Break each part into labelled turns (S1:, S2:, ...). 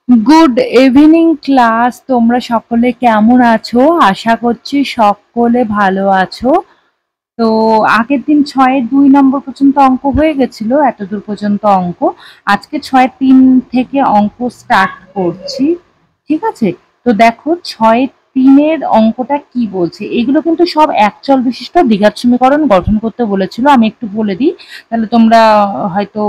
S1: Good evening class, তোমরা সকলে কেমন আছো? আশা করছি সকলে ভালো আছো। তো আগের দিন 6-2 নম্বর পর্যন্ত অঙ্ক হয়ে গেছিল, এতদূর পর্যন্ত অঙ্ক। আজকে 6-3 থেকে অঙ্ক স্টার্ট করছি, ঠিক আছে? তো দেখো 6-3-এর অঙ্কটা কি বলছে। এগুলো কিন্তু সব একচল বিশিষ্ট দ্বিঘাত সমীকরণ গঠন করতে বলেছিল। আমি একটু বলে দিই, তাহলে তোমরা হয়তো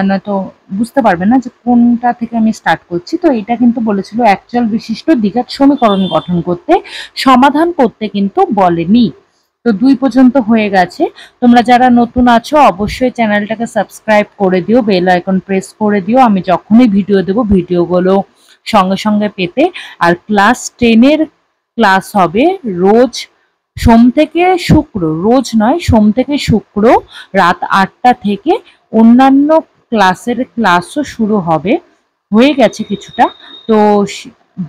S1: নয়তো বুঝতে পারবে না যে কোনটা থেকে আমি স্টার্ট করছি। তো এটা কিন্তু বলেছিল একচল বিশিষ্ট দ্বিঘাত সমীকরণ গঠন করতে, সমাধান করতে কিন্তু বলেনি। তো 2 পর্যন্ত হয়ে গেছে। তোমরা যারা নতুন আছো অবশ্যই চ্যানেলটাকে সাবস্ক্রাইব করে দিও, বেল আইকন প্রেস করে দিও, আমি যখনই ভিডিও দেবো ভিডিওগুলো সঙ্গে সঙ্গে পেতে। আর ক্লাস 10-এর ক্লাস হবে রোজ সোম থেকে শুক্র, রোজ নয়, সোম থেকে শুক্র রাত 8টা থেকে। অন্যান্য ক্লাসও শুরু হবে, হয়ে গেছে কিছুটা। তো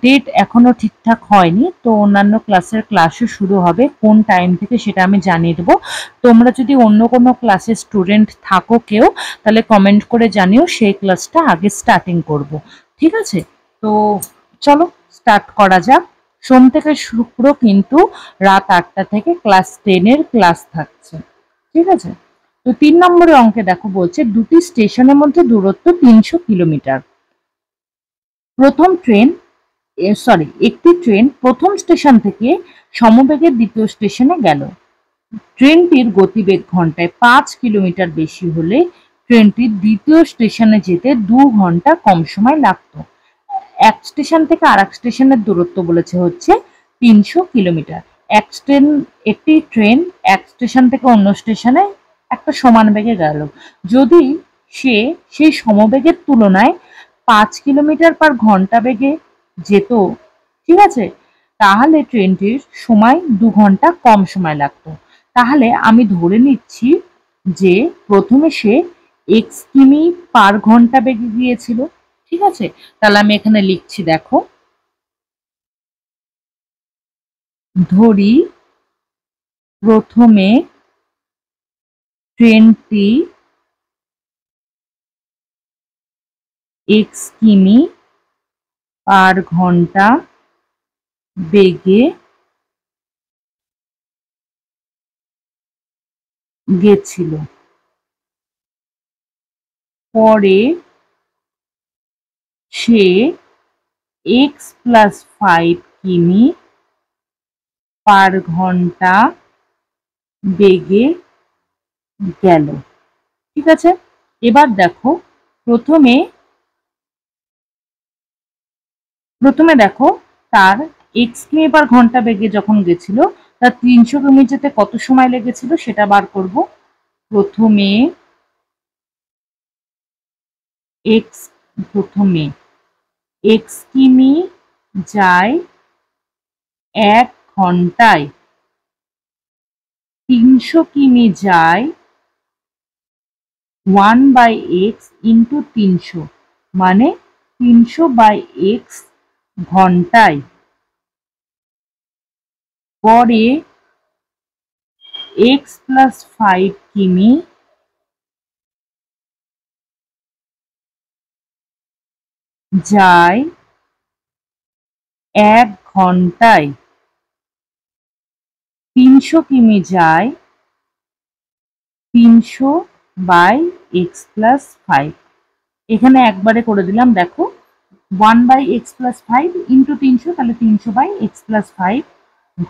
S1: ডেট এখনো ঠিকঠাক হয়নি, তো অন্যান্য ক্লাসও শুরু হবে। কোন টাইম থেকে সেটা আমি জানিয়ে দেবো। তোমরা যদি অন্য কোনো ক্লাসের স্টুডেন্ট থাকো কেউ, তাহলে কমেন্ট করে জানিও, সেই ক্লাসটা আগে স্টার্টিং করব, ঠিক আছে? তো চলো স্টার্ট করা যাক। সোম থেকে শুক্র কিন্তু রাত 8টা থেকে ক্লাস 10-এর ক্লাস থাকছে, ঠিক আছে? তো 3 নম্বরের অঙ্কে দেখো বলছে দুটি স্টেশনের মধ্যে দূরত্ব 300 কিলোমিটার। প্রথম ট্রেন একটি ট্রেন প্রথম স্টেশন থেকে সমবেগে দ্বিতীয় স্টেশনে গেল। ট্রেনটির গতিবেগ ঘন্টায় 5 কিলোমিটার বেশি হলে ট্রেনটির দ্বিতীয় স্টেশনে যেতে 2 ঘন্টা কম সময় লাগত। এক স্টেশন থেকে আর এক স্টেশনের দূরত্ব বলেছে হচ্ছে 300 কিলোমিটার। একটি ট্রেন এক স্টেশন থেকে অন্য স্টেশনে একটা সমান বেগে গেল। যদি সেই সমবেগের তুলনায় 5 কিলোমিটার/ঘন্টা বেগে যেত, ঠিক আছে, তাহলে ট্রেনটির সময় 2 ঘন্টা কম সময় লাগতো। তাহলে আমি ধরে নিচ্ছি যে প্রথমে সে x কিমি/ঘন্টা বেগে গিয়েছিল, ঠিক আছে? তাহলে আমি এখানে লিখছি, দেখো, ধরি প্রথমে ট্রেনটি x কিমি/ঘন্টা বেগে গেছিল। পরে সে x+5 কিমি/ঘন্টা বেগে গেল, ঠিক আছে? এবার দেখো, প্রথমে দেখো তার x কিমি/ঘন্টা বেগে যখন গেছিল, তার 300 কিমি যেতে কত সময় লেগেছিল সেটা বার করব। প্রথমে x কিমি যায় 1 ঘন্টায়, 300 কিমি যায় 1/x ইন্টু 300, মানে 300/x ঘন্টায়। পরে x+5 কিমি যায় 1 ঘন্টায়, 300 কিমি যায় 300/x+5। এখানে একবারে করে দিলাম, দেখো, 1/x+5 ইন্টু 300, তাহলে 300/x+5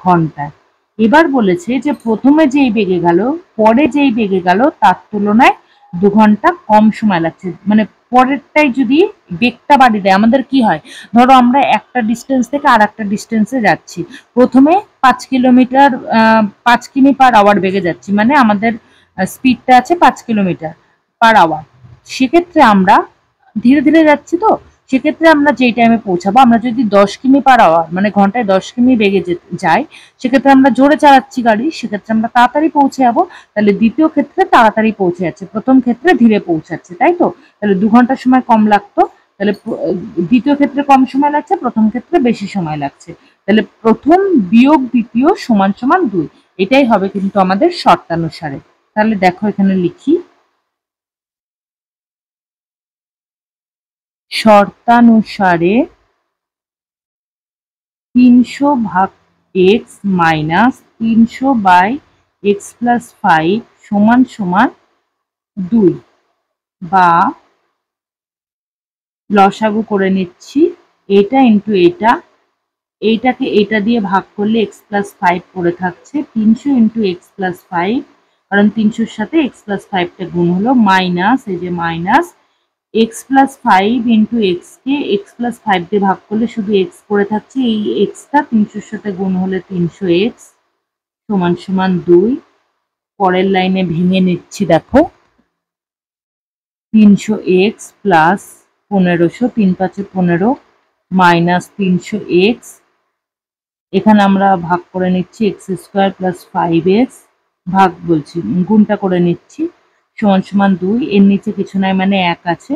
S1: ঘন্টায়। এবার বলেছে যে প্রথমে যেই বেগে গেল, পরে যেই বেগে গেল তার তুলনায় 2 ঘন্টা কম সময় লাগছে। মানে পরেরটাই যদি বেগটা বাড়িয়ে দেয়, আমাদের কি হয়, ধরো আমরা একটা ডিস্টেন্স থেকে আর একটা ডিস্টেন্সে যাচ্ছি। প্রথমে 5 কিমি/আওয়ার বেগে যাচ্ছি, মানে আমাদের স্পিডটা আছে 5 কিলোমিটার/আওয়ার। সেক্ষেত্রে আমরা ধীরে ধীরে যাচ্ছি, তো সেক্ষেত্রে আমরা যেই টাইমে পৌঁছাবো, আমরা যদি 10 কিমি/আওয়ার মানে ঘন্টায় 10 কিমি বেগে যাই, সেক্ষেত্রে আমরা জোরে চালাচ্ছি গাড়ি, সেক্ষেত্রে আমরা তাড়াতাড়ি পৌঁছে যাবো। তাহলে দ্বিতীয় ক্ষেত্রে তাড়াতাড়ি পৌঁছে যাচ্ছে, প্রথম ক্ষেত্রে ধীরে পৌঁছাচ্ছে, তাই তো? তাহলে 2 ঘন্টা সময় কম লাগতো, তাহলে দ্বিতীয় ক্ষেত্রে কম সময় লাগছে, প্রথম ক্ষেত্রে বেশি সময় লাগছে। তাহলে প্রথম বিয়োগ দ্বিতীয় সমান সমান 2, এটাই হবে কিন্তু আমাদের শর্তানুসারে। তাহলে দেখো এখানে লিখি, শর্তানুসারে 300 ভাগ x minus 300 by x plus 5 সমান সমান 2, বা লসাগু করে নিচ্ছি, এটা ইন্টু এটা, এইটাকে এটা দিয়ে ভাগ করলে x প্লাস 5 পড়ে থাকছে, 300 ইন্টু x প্লাস 5, কারণ 300-র সাথে x প্লাস 5টা গুণ হলো, মাইনাস এই যে minus x plus 5 into x কে x প্লাস 5 দিয়ে ভাগ করলে শুধু x পড়ে থাকছে, এই xটা 300-র সাথে গুণ হলে 300x সমান সমান 2। পরের লাইনে ভেঙে নিচ্ছি, দেখো 300x প্লাস 1500, 3 5 15 মাইনাস 300x, এখানে আমরা ভাগ করে নিচ্ছি x স্কোয়ার প্লাস 5x, ভাগ বলছি গুণটা করে নিচ্ছি, সমান সমান 2। এর নিচে কিছু নাই মানে 1 আছে,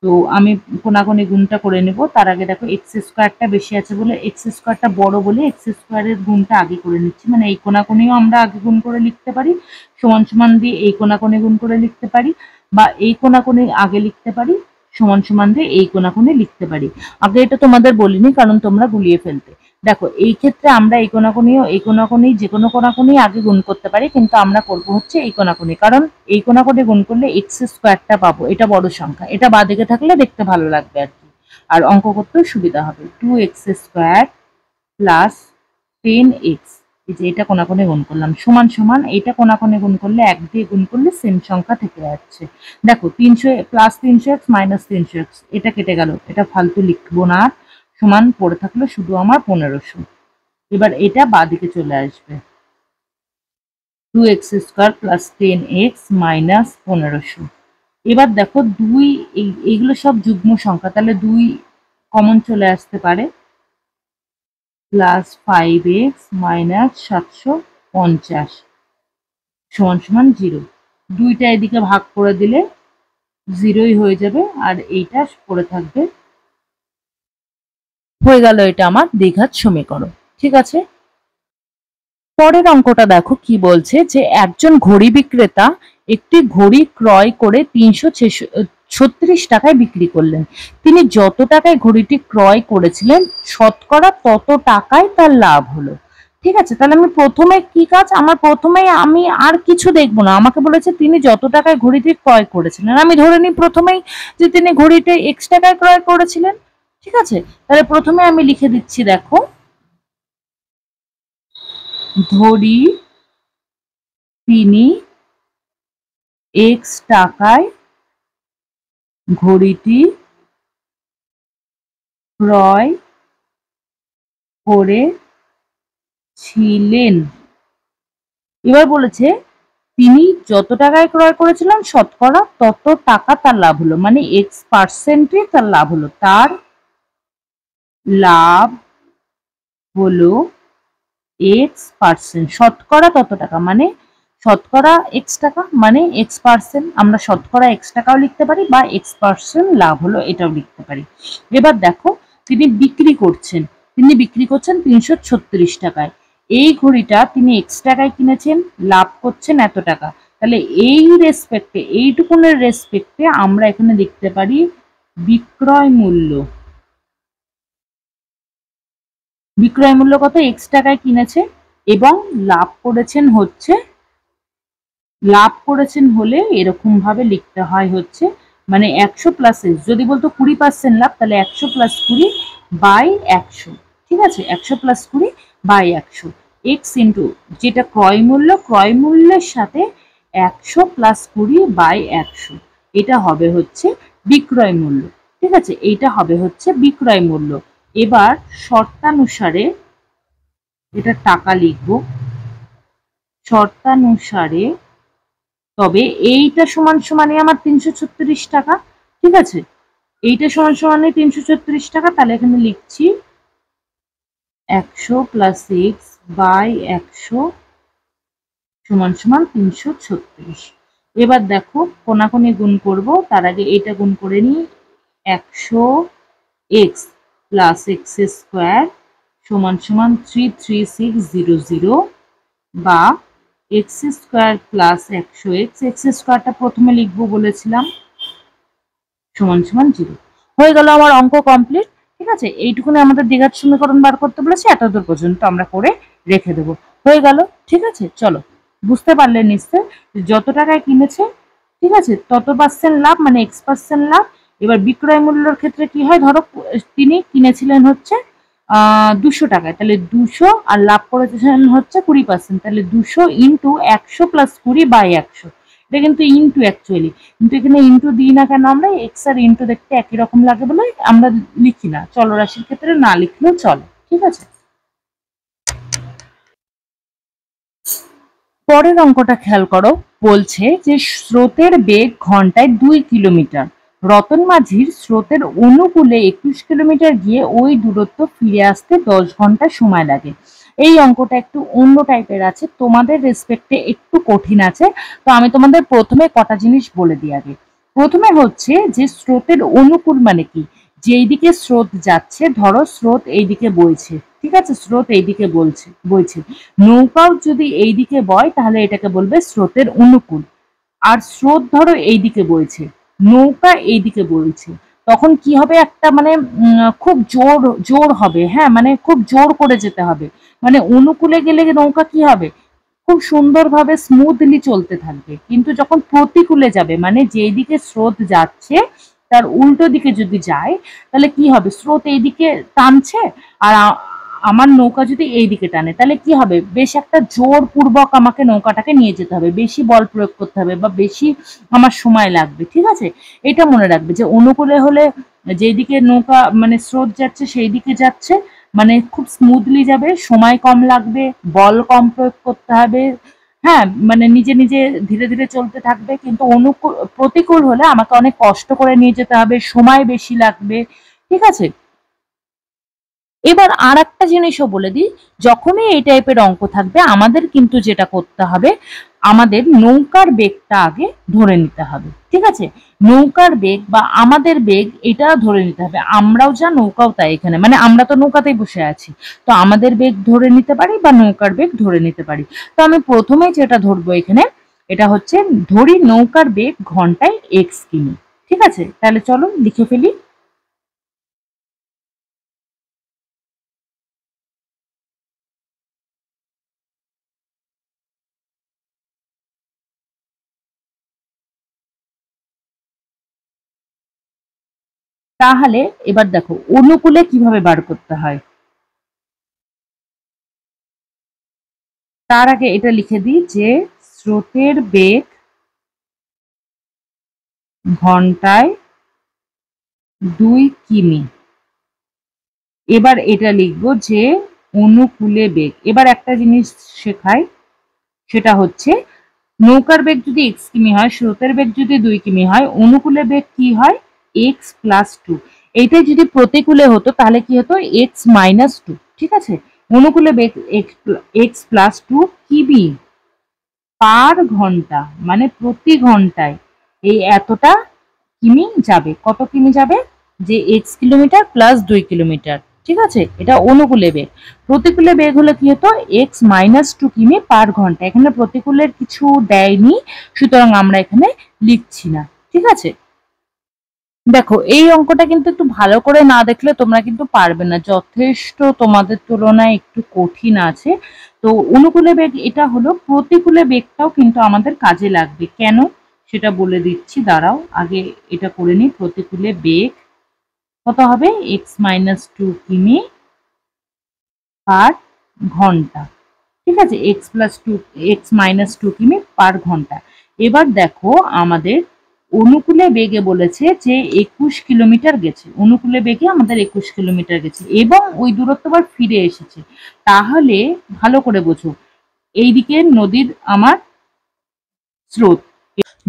S1: তো আমি কোনাকুনি গুণটা করে নেব। তার আগে দেখো x স্কোয়ারটা বেশি আছে বলে, x স্কোয়ারটা বড় বলে x স্কোয়ারের গুণটা আগে করে নিচ্ছি, মানে এই কোনাকুনিও আমরা আগে গুণ করে লিখতে পারি, সমান সমান দিয়ে এই কোনাকুনি গুণ করে লিখতে পারি, বা এই কোনাকুনি আগে লিখতে পারি, সমান সমান দিয়ে এই কোনাকুনি লিখতে পারি। আগে এটা তোমাদের বলিনি কারণ তোমরা গুলিয়ে ফেলতে। দেখো এই ক্ষেত্রে আমরা এই কোনাকুনিও এই কোনাকুনি যে কোনো কোনাকুনি আগে গুণ করতে পারি, কিন্তু আমরা করব হচ্ছে এই কোনাকুনি, কারণ এই কোনাকুনি গুণ করলে এক্স স্কোয়ারটা পাবো, এটা বড় সংখ্যা, এটা বাঁদিকে থাকলে দেখতে ভালো লাগবে আর কি, আর অঙ্ক করতেও সুবিধা হবে। 2x স্কোয়ার প্লাস 10x, এই যে এটা কোনাকুনি গুণ করলাম, সমান সমান এইটা কোনাকুনি গুণ করলে 1 দিয়ে গুণ করলে সেম সংখ্যা থেকে যাচ্ছে। দেখো 300 প্লাস 300x মাইনাস 300x, এটা কেটে গেল, এটা ফালতু লিখবো না, সমান পড়ে থাকলো শুধু আমার 1500। এবার এটা বাঁদিকে চলে আসবে, 2x square plus 10x minus 1500। এবার দেখো 2, এইগুলো সব যুগ্ম সংখ্যা, তাহলে 2 কমন চলে আসতে পারে, প্লাস 5x মাইনাস 750 সমান সমান 0। 2টা এদিকে ভাগ করে দিলে 0ই হয়ে যাবে, আর এইটা পড়ে থাকবে। হয়ে গেল এটা আমার দ্বিঘাত সমীকরণ। ঠিক আছে, পরের অঙ্কটা দেখো কি বলছে, যে একজন ঘড়ি বিক্রেতা একটি ঘড়ি ক্রয় করে 336 টাকায় বিক্রি করলেন। তিনি যত টাকায় ঘড়িটি ক্রয় করেছিলেন শতকরা তত টাকায় তার লাভ হলো। ঠিক আছে, তাহলে আমি প্রথমে কি কাজ, আমার প্রথমে আমি আর কিছু দেখবো না, আমাকে বলেছে তিনি যত টাকায় ঘড়িটি ক্রয় করেছিলেন, আমি ধরে নিই প্রথমেই যে তিনি ঘড়িটি x টাকায় ক্রয় করেছিলেন। ঠিক আছে, তাহলে প্রথমে আমি লিখে দিচ্ছি, দেখো ধরি তিনি x টাকায় ঘড়িটি ক্রয় করেছিলেন। এবার বলেছে তিনি যত টাকায় ক্রয় করেছিলেন শতকরা তত টাকা তার লাভ হলো, মানে x% তার লাভ হলো, তার লাভ হলো x%, শতকরা তত টাকা মানে শতকরা x টাকা, মানে x%, আমরা শতকরা x টাকাও লিখতে পারি বা x% লাভ হলো এটাও লিখতে পারি। এবার দেখো তিনি বিক্রি করছেন 336 টাকায়, এই ঘড়িটা তিনি x টাকায় কিনেছেন, লাভ করছেন এত টাকা, তাহলে এই রেসপেক্টে, এইটুকুনের রেসপেক্টে আমরা এখানে লিখতে পারি বিক্রয় মূল্য। বিক্রয় মূল্য কত, x টাকায় কিনেছে এবং লাভ করেছেন হলে এরকম ভাবে লিখতে হয় হচ্ছে, মানে 100 প্লাস x, যদি বলতো 20% লাভ তাহলে 100 প্লাস 20 বাই 100। ঠিক আছে, 100 প্লাস 20 বাই 100, x ইন্টু যেটা ক্রয় মূল্যের সাথে 100 প্লাস 20 বাই 100, এটা হবে হচ্ছে বিক্রয় মূল্য। ঠিক আছে, এইটা হবে হচ্ছে বিক্রয় মূল্য। এবার শর্তানুসারে এটা টাকা লিখবো, শর্তানুসারে, তবে এইটা সমান সমানে আমার 336 টাকা। ঠিক আছে, এইটা সমান সমানে 336 টাকা, তাহলে এখানে লিখছি 100 প্লাস x বাই 100 সমান সমান 336। এবার দেখো কোনাকুনি গুণ করব, তার আগে এটা গুণ করে নিই, 100x প্লাস x স্কোয়ার সমান সমান 33600, বা x square plus 100x, x স্কোয়ারটা প্রথমে লিখবো বলেছিলাম, সমান সমান 0। হয়ে গেল আমার অঙ্ক কমপ্লিট। ঠিক আছে, এইটুকুনি আমাদের দ্বিঘাত সমীকরণ বার করতে বলেছে, এতদূর পর্যন্ত আমরা করে রেখে দেবো। হয়ে গেল। ঠিক আছে, চলো, বুঝতে পারলেন নিশ্চয় যত টাকায় কিনেছে, ঠিক আছে, তত পার্সেন্ট লাভ, মানে X% লাভ। এবার বিক্রয় মূল্যের ক্ষেত্রে কি হয়, ধরো তিনি কিনেছিলেন হচ্ছে 200 টাকায়, তাহলে 200 আর লাভ করেছেন হচ্ছে 20%, তাহলে 200 ইন্টু 100 প্লাস 20/100। এটা কিন্তু ইন্টু অ্যাকচুয়ালি, কিন্তু এখানে ইন্টু দিই না কেন আমরা, এক্স আর ইন্টু দেখতে একই রকম লাগে বলে আমরা লিখি না, চলরাশির ক্ষেত্রে না লিখলেও চলে। ঠিক আছে, পরের অঙ্কটা খেয়াল করো। বলছে যে স্রোতের বেগ ঘন্টায় 2 কিলোমিটার, রতন মাঝির স্রোতের অনুকূলে 21 কিলোমিটার গিয়ে ওই দূরত্ব ফিরে আসতে 10 ঘন্টা সময় লাগে। এই অঙ্কটা একটু অন্য টাইপের আছে, তোমাদের রেসপেক্টে একটু কঠিন আছে। তো আমি তোমাদের প্রথমে কটা জিনিস বলে দিই আগে। প্রথমে হচ্ছে যে স্রোতের অনুকূল মানে কি, যেই দিকে স্রোত যাচ্ছে, ধরো স্রোত এইদিকে বইছে, ঠিক আছে, স্রোত এইদিকে বইছে, নৌকাও যদি এইদিকে বয় তাহলে এটাকে বলবে স্রোতের অনুকূল। আর স্রোত ধরো এইদিকে বইছে, নৌকা এইদিকে বইছে, তখন কি হবে, একটা মানে খুব জোর জোর হবে, হ্যাঁ, মানে খুব জোর করে যেতে হবে। মানে অনুকূলে গেলে নৌকা কি হবে, খুব সুন্দরভাবে স্মুথলি চলতে থাকবে। কিন্তু যখন প্রতিকূলে যাবে, মানে যেই দিকে স্রোত যাচ্ছে তার উল্টো দিকে যদি যায়, তাহলে কি হবে, স্রোত এইদিকে টানছে আর আমার নৌকা যদি এইদিকে টানে, তাহলে কি হবে, বেশ একটা জোরপূর্বক আমাকে নৌকাটাকে নিয়ে যেতে হবে, বেশি বল প্রয়োগ করতে হবে বা বেশি আমার সময় লাগবে। ঠিক আছে, এটা মনে রাখবে যে অনুকূলে হলে যেদিকে নৌকা মানে স্রোত যাচ্ছে সেই দিকে যাচ্ছে, মানে খুব স্মুথলি যাবে, সময় কম লাগবে, বল কম প্রয়োগ করতে হবে, হ্যাঁ, মানে নিজে নিজে ধীরে ধীরে চলতে থাকবে। কিন্তু প্রতিকূল হলে আমাকে অনেক কষ্ট করে নিয়ে যেতে হবে, সময় বেশি লাগবে। ঠিক আছে, এবার আর একটা জিনিসও বলে দিই, যখনই এই টাইপের অঙ্ক থাকবে আমাদের কিন্তু যেটা করতে হবে, আমাদের নৌকার বেগটা আগে ধরে নিতে হবে। ঠিক আছে, নৌকার বেগ বা আমাদের বেগ এটা ধরে নিতে হবে, আমরাও যা নৌকাও তাই। এখানে মানে আমরা তো নৌকাতেই বসে আছি, তো আমাদের বেগ ধরে নিতে পারি বা নৌকার বেগ ধরে নিতে পারি। তো আমি প্রথমেই যেটা ধরবো এখানে, এটা হচ্ছে ধরি নৌকার বেগ ঘন্টায় x কিমি। ঠিক আছে, তাহলে চলো লিখে ফেলি। তাহলে এবার দেখো অনুকূলে কিভাবে বার করতে হয়। তার আগে এটা লিখে দিই যে স্রোতের বেগ ঘন্টায় 2 কিমি। এবার এটা লিখবো যে অনুকূলে বেগ। এবার একটা জিনিস শেখাই, সেটা হচ্ছে নৌকার বেগ যদি x কিমি হয়, স্রোতের বেগ যদি 2 কিমি হয়, অনুকূলে বেগ কি হয়, x+2। এইটা যদি প্রতিকূলে হতো তাহলে কি হতো, x-2। ঠিক আছে, অনুকূলে বেগ x+2 কিমি পার ঘন্টা, মানে প্রতি ঘন্টায় এই এতটা কিমি যাবে। কত কিমি যাবে, যে x কিলোমিটার প্লাস 2 কিলোমিটার। ঠিক আছে, এটা অনুকূলে বেগ। প্রতিকূলে বেগ হলে কি হতো, x-2 কিমি পার ঘন্টা। এখানে প্রতিকূলের কিছু দেয়নি, সুতরাং আমরা এখানে লিখছি না। ঠিক আছে, দেখো এই অঙ্কটা কিন্তু একটু ভালো করে না দেখলে তোমরা কিন্তু পারবে না, যথেষ্ট তোমাদের তুলনায় একটু কঠিন আছে। তো অনুকূলে বেগ এটা হলো, প্রতিকূলে বেগটাও কিন্তু আমাদের কাজে লাগবে। কেন সেটা বলে দিচ্ছি, দাঁড়াও আগে এটা করে নিই। প্রতিকূলে বেগ কত হবে, x-2 কিমি পার ঘন্টা। ঠিক আছে, x+2 x-2 কিমি পার ঘন্টা। এবার দেখো আমাদের অনুকূলে বেগে বলেছে যে 21 কিলোমিটার গেছে, অনুকূলে বেগে আমাদের 21 কিলোমিটার গেছে এবং ওই দূরত্ব আবার ফিরে এসেছে। তাহলে ভালো করে বোঝো, এইদিকে নদীর আমার স্রোত,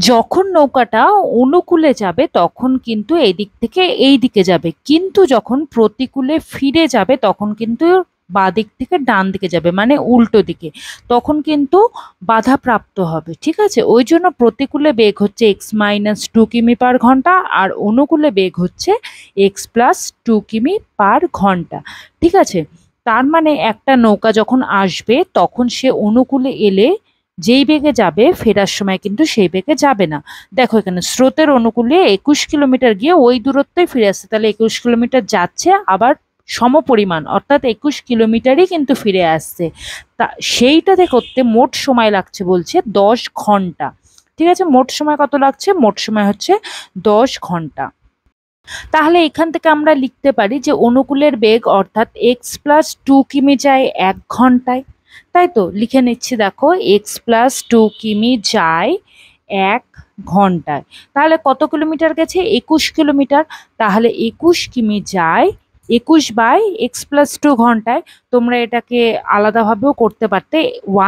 S1: যখন নৌকাটা অনুকূলে যাবে তখন কিন্তু এই দিক থেকে এই দিকে যাবে, কিন্তু যখন প্রতিকূলে ফিরে যাবে তখন কিন্তু বাঁ দিক থেকে ডান দিকে যাবে, মানে উল্টো দিকে, তখন কিন্তু বাধাপ্রাপ্ত হবে। ঠিক আছে, ওই জন্য প্রতিকূলে বেগ হচ্ছে x-2 কিমি পার ঘন্টা আর অনুকূলে বেগ হচ্ছে x+2 কিমি পার ঘন্টা। ঠিক আছে, তার মানে একটা নৌকা যখন আসবে তখন সে অনুকূলে এলে যেই বেগে যাবে ফেরার সময় কিন্তু সেই বেগে যাবে না। দেখো এখানে স্রোতের অনুকূলে 21 কিলোমিটার গিয়ে ওই দূরত্বই ফিরে আসছে, তাহলে 21 কিলোমিটার যাচ্ছে আবার সমপরিমাণ অর্থাৎ 21 কিলোমিটারই কিন্তু ফিরে আসছে। তা সেইটাতে করতে মোট সময় লাগছে বলছে 10 ঘন্টা। ঠিক আছে, মোট সময় কত লাগছে? মোট সময় হচ্ছে 10 ঘন্টা। তাহলে এখান থেকে আমরা লিখতে পারি যে অনুকূলের বেগ অর্থাৎ x+2 কিমি যায় 1 ঘন্টায়। তাই তো লিখে নিচ্ছি, দেখো x+2 কিমি যায় 1 ঘন্টায়। তাহলে কত কিলোমিটার গেছে? 21 কিলোমিটার। তাহলে 21 কিমি যায় 21/x+2 ঘন্টায়। তোমরা এটাকে আলাদাভাবেও করতে পারতে,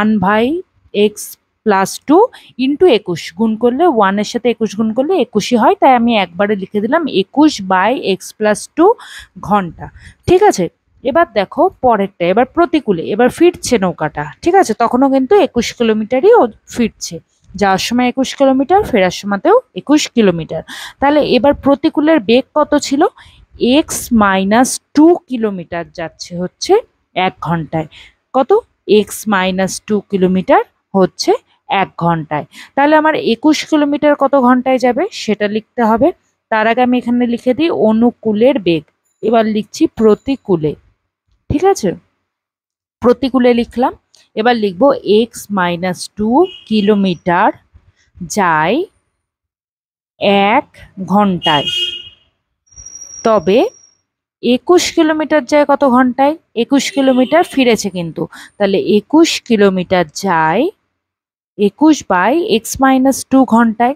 S1: 1/x+2 ইন্টু 21 গুণ করলে 1 এর সাথে 21 গুণ করলে 21ই হয়, তাই আমি একবারে লিখে দিলাম 21/x+2 ঘন্টা। ঠিক আছে, এবার দেখো পরেরটা, এবার প্রতিকূলে, এবার ফিরছে নৌকাটা। ঠিক আছে, তখনও কিন্তু 21 কিলোমিটারই ও ফিরছে, যাওয়ার সময় 21 কিলোমিটার, ফেরার সময়তেও 21 কিলোমিটার। তাহলে এবার প্রতিকূলের বেগ কত ছিল? x-2 কিলোমিটার যাচ্ছে হচ্ছে 1 ঘন্টায়। কত? x-2 কিলোমিটার হচ্ছে 1 ঘন্টায়। তাহলে আমার 21 কিলোমিটার কত ঘন্টায় যাবে সেটা লিখতে হবে। তার আগে আমি এখানে লিখে দিই অনুকূলের বেগ। এবার লিখছি প্রতিকূলে। ঠিক আছে, প্রতিকূলে লিখলাম। এবার লিখবো x-2 কিলোমিটার যায় 1 ঘন্টায়। তবে 21 কিলোমিটার যায় কত ঘন্টায়? 21 কিলোমিটার ফিরেছে কিন্তু, তাহলে 21 কিলোমিটার যায় 21/x-2 ঘন্টায়।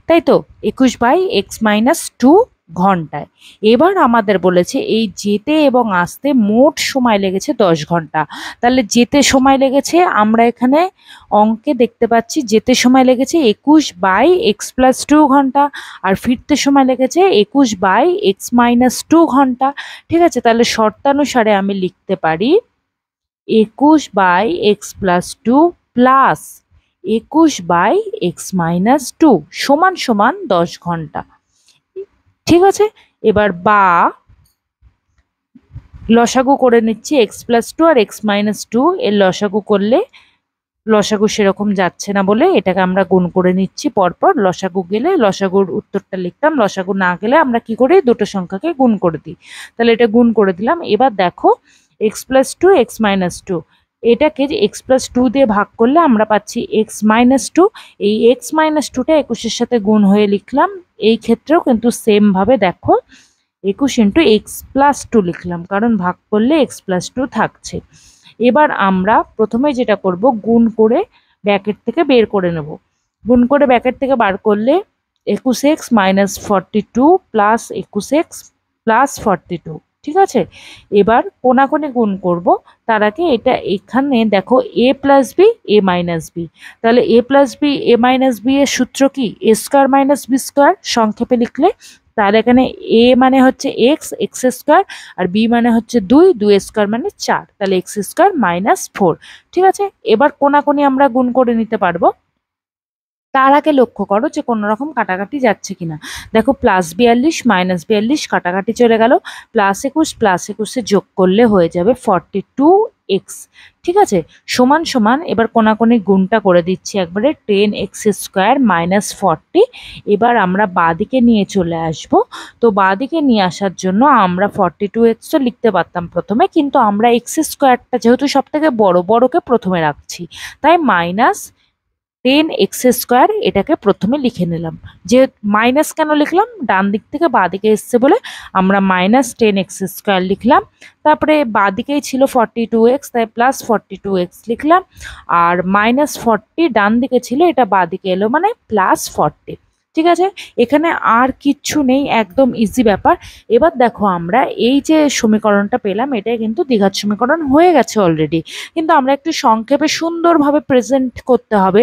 S1: তাই তো, 21/x-2 ঘন্টায়। এবার আমাদের বলেছে এই যেতে এবং আসতে মোট সময় লেগেছে 10 ঘন্টা। তাহলে যেতে সময় লেগেছে, আমরা এখানে অঙ্কে দেখতে পাচ্ছি যেতে সময় লেগেছে 21/x+2 ঘন্টা, আর ফিরতে সময় লেগেছে 21/x-2 ঘন্টা। ঠিক আছে, তাহলে শর্তানুসারে আমি লিখতে পারি 21/x+2 প্লাস 21/x-2 সমান সমান 10 ঘন্টা। ঠিক আছে, এবার বা লসাগু করে নিচ্ছি, x+2 আর x-2 এর লসাগু করলে, লসাগু সেরকম যাচ্ছে না বলে এটাকে আমরা গুণ করে নিচ্ছি পরপর। লসাগু গেলে লসাগুর উত্তরটা লিখতাম, লসাগু না গেলে আমরা কি করি? দুটো সংখ্যাকে গুণ করে দিই। তাহলে এটা গুণ করে দিলাম। এবার দেখো x+2 x-2, এটাকে যে x+2 দিয়ে ভাগ করলে আমরা পাচ্ছি x-2। এই x-2টা 21-এর সাথে গুণ হয়ে লিখলাম। এই ক্ষেত্রেও কিন্তু সেম ভাবে দেখো 21 ইন্টু x+2 লিখলাম, কারণ ভাগ করলে x+2 থাকছে। এবার আমরা প্রথমে যেটা করব, গুণ করে ব্র্যাকেট থেকে বের করে নেব। গুণ করে ব্র্যাকেট থেকে বার করলে 21x - 42 প্লাস 21x প্লাস 42। ঠিক আছে, এবার কোনাকুনি গুণ করব। তার আগে এটা এখানে দেখো a plus B a minus B, তাহলে a plus B a minus B এর সূত্র কি? a square minus B square সংক্ষেপে লিখলে। তাহলে এখানে a মানে হচ্ছে x স্কোয়ার, আর b মানে হচ্ছে 2 স্কোয়ার মানে 4, তাহলে x স্কোয়ার মাইনাস 4। ঠিক আছে, এবার কোনাকুনি আমরা গুণ করে নিতে পারবো। তার আগে লক্ষ্য করো যে কোনো রকম কাটাকাটি যাচ্ছে কিনা। দেখো +42 -42 কাটাকাটি চলে গেল, +21 +21 যোগ করলে হয়ে যাবে 42x। ঠিক আছে, সমান সমান, এবার কোনাকুনি গুণটা করে দিচ্ছি একবারে, 10x² - 40। এবার আমরা বাঁদিকে নিয়ে চলে আসব। তো বাঁদিকে নিয়ে আসার জন্য আমরা 42x তো লিখতে পারতাম প্রথমে, কিন্তু আমরা x² যেহেতু সব থেকে বড়কে প্রথমে রাখছি, তাই -10x² এটাকে প্রথমে লিখে নিলাম। যে মাইনাস কেন লিখলাম? ডান দিক থেকে বাঁ দিকে এসছে বলে আমরা -10x² লিখলাম। তারপরে বাঁ দিকেই ছিল 42x, তাই +42x লিখলাম। আর -40 ডান দিকে ছিল, এটা বাঁ দিকে এলো মানে +40। ঠিক আছে, এখানে আর কিচ্ছু নেই, একদম ইজি ব্যাপার। এবার দেখো আমরা এই যে সমীকরণটা পেলাম, এটাই কিন্তু দ্বিঘাত সমীকরণ হয়ে গেছে অলরেডি, কিন্তু আমরা একটু সংক্ষেপে সুন্দরভাবে প্রেজেন্ট করতে হবে,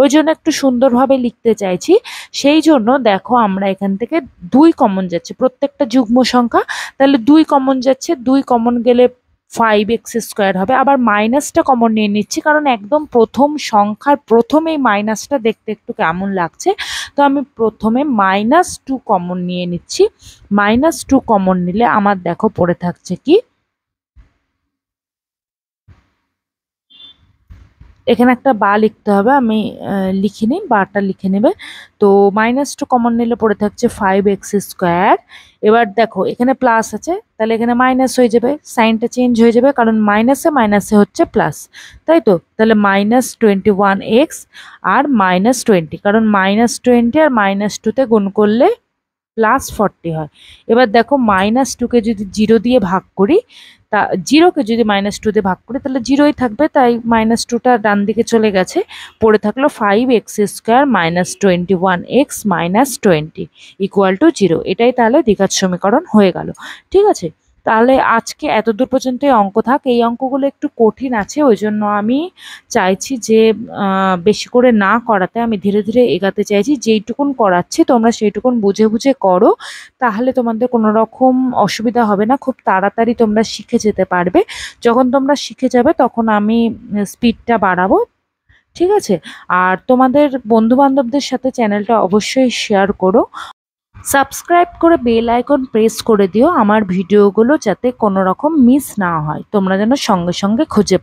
S1: ওই জন্য একটু সুন্দরভাবে লিখতে চাইছি। সেই জন্য দেখো আমরা এখান থেকে 2 কমন যাচ্ছে, প্রত্যেকটা যুগ্ম সংখ্যা, তাহলে 2 কমন যাচ্ছে, 2 কমন গেলে 5x² হবে। আবার মাইনাসটা কমন নিয়ে নিচ্ছি, কারণ একদম প্রথম সংখ্যার প্রথমেই মাইনাসটা দেখতে একটু কেমন লাগছে, তো আমি প্রথমে -2 কমন নিয়ে নিচ্ছি। -2 কমন নিলে আমার দেখো পড়ে থাকছে কি এখানে একটা বা লিখতে হবে, আমি লিখে নিই, বাটা লিখে নেবে। তো -2 কমন নিলে পড়ে থাকছে 5x²। এবার দেখো এখানে প্লাস আছে, তাহলে এখানে মাইনাস হয়ে যাবে, সাইনটা চেঞ্জ হয়ে যাবে, কারণ মাইনাসে মাইনাসে হচ্ছে প্লাস, তাই তো? তাহলে -21x আর -20, কারণ -20 আর -2 গুণ করলে +40 হয়। এবার দেখো -2কে যদি 0 দিয়ে ভাগ করি, তা 0কে যদি -2 দিয়ে ভাগ করি তাহলে 0ই থাকবে, তাই -2টা ডান দিকে চলে গেছে, পড়ে থাকলো 5x² -21x -20 = 0। এটাই তাহলে দ্বিঘাত সমীকরণ হয়ে গেল। ঠিক আছে, তাহলে আজকে এতদূর পর্যন্তই অঙ্ক থাক। এই অঙ্কগুলো একটু কঠিন আছে, ওই জন্য আমি চাইছি যে বেশি করে না করাতে, আমি ধীরে ধীরে এগাতে চাইছি। যেইটুকুন করাচ্ছি তোমরা সেইটুকুন বুঝে বুঝে করো, তাহলে তোমাদের কোনো রকম অসুবিধা হবে না, খুব তাড়াতাড়ি তোমরা শিখে যেতে পারবে। যখন তোমরা শিখে যাবে তখন আমি স্পিডটা বাড়াবো। ঠিক আছে, আর তোমাদের বন্ধু বান্ধবদের সাথে চ্যানেলটা অবশ্যই শেয়ার করো, সাবস্ক্রাইব করে বেল আইকন প্রেস করে দিও, আমার ভিডিওগুলো যাতে কোনো রকম মিস না হয়, তোমরা যেন সঙ্গে সঙ্গে খুঁজে